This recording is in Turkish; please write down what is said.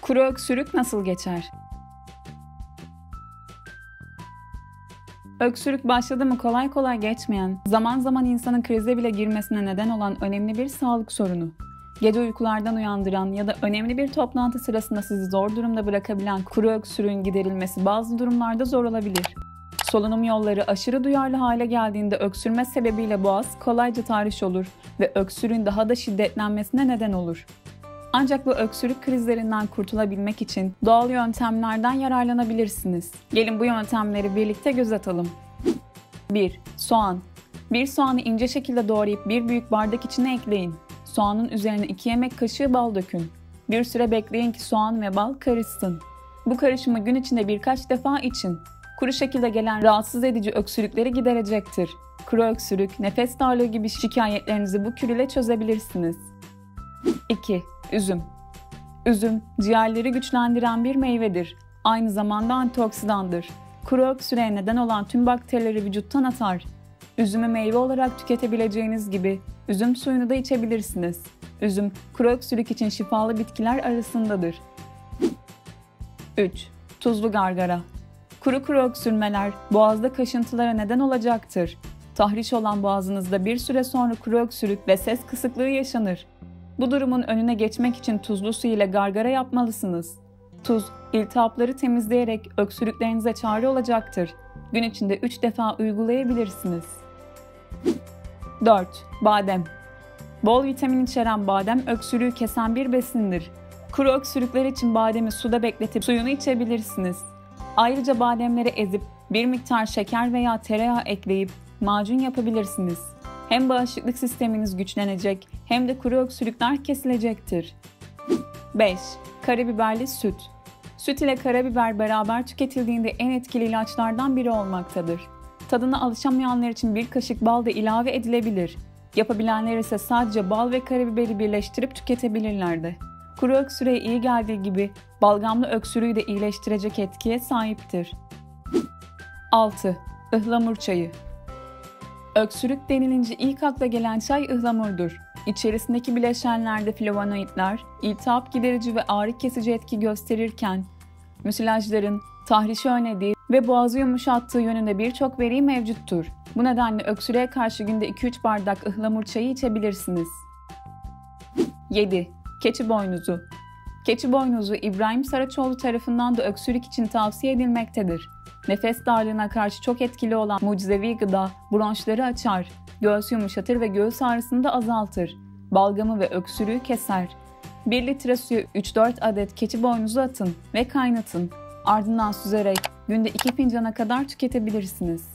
Kuru öksürük nasıl geçer? Öksürük başladı mı kolay kolay geçmeyen, zaman zaman insanın krize bile girmesine neden olan önemli bir sağlık sorunu. Gece uykulardan uyandıran ya da önemli bir toplantı sırasında sizi zor durumda bırakabilen kuru öksürüğün giderilmesi bazı durumlarda zor olabilir. Solunum yolları aşırı duyarlı hale geldiğinde öksürme sebebiyle boğaz kolayca tahriş olur ve öksürüğün daha da şiddetlenmesine neden olur. Ancak bu öksürük krizlerinden kurtulabilmek için doğal yöntemlerden yararlanabilirsiniz. Gelin bu yöntemleri birlikte göz atalım. 1. Soğan. Bir soğanı ince şekilde doğrayıp bir büyük bardak içine ekleyin. Soğanın üzerine 2 yemek kaşığı bal dökün. Bir süre bekleyin ki soğan ve bal karışsın. Bu karışımı gün içinde birkaç defa için. Kuru şekilde gelen rahatsız edici öksürükleri giderecektir. Kuru öksürük, nefes darlığı gibi şikayetlerinizi bu kür ile çözebilirsiniz. 2. Üzüm. Üzüm, ciğerleri güçlendiren bir meyvedir. Aynı zamanda antioksidandır. Kuru öksürüğe neden olan tüm bakterileri vücuttan atar. Üzümü meyve olarak tüketebileceğiniz gibi üzüm suyunu da içebilirsiniz. Üzüm, kuru öksürük için şifalı bitkiler arasındadır. 3. Tuzlu gargara. Kuru öksürmeler boğazda kaşıntılara neden olacaktır. Tahriş olan boğazınızda bir süre sonra kuru öksürük ve ses kısıklığı yaşanır. Bu durumun önüne geçmek için tuzlu su ile gargara yapmalısınız. Tuz, iltihapları temizleyerek öksürüklerinize çare olacaktır. Gün içinde 3 defa uygulayabilirsiniz. 4. Badem. Bol vitamin içeren badem öksürüğü kesen bir besindir. Kuru öksürükler için bademi suda bekletip suyunu içebilirsiniz. Ayrıca bademleri ezip bir miktar şeker veya tereyağı ekleyip macun yapabilirsiniz. Hem bağışıklık sisteminiz güçlenecek hem de kuru öksürükler kesilecektir. 5. Karabiberli süt. Süt ile karabiber beraber tüketildiğinde en etkili ilaçlardan biri olmaktadır. Tadına alışamayanlar için bir kaşık bal da ilave edilebilir. Yapabilenler ise sadece bal ve karabiberi birleştirip tüketebilirler de. Kuru öksürüğe iyi geldiği gibi balgamlı öksürüğü de iyileştirecek etkiye sahiptir. 6. Ihlamur çayı. Öksürük denilince ilk akla gelen çay ıhlamurdur. İçerisindeki bileşenlerde flavonoidler, iltihap giderici ve ağrı kesici etki gösterirken, müsilajların tahrişi önlediği ve boğazı yumuşattığı yönünde birçok veri mevcuttur. Bu nedenle öksürüğe karşı günde 2-3 bardak ıhlamur çayı içebilirsiniz. 7. Keçi boynuzu. Keçi boynuzu İbrahim Saraçoğlu tarafından da öksürük için tavsiye edilmektedir. Nefes darlığına karşı çok etkili olan mucizevi gıda bronşları açar, göğüs yumuşatır ve göğüs ağrısını da azaltır. Balgamı ve öksürüğü keser. 1 litre suya 3-4 adet keçi boynuzu atın ve kaynatın. Ardından süzerek günde 2 fincana kadar tüketebilirsiniz.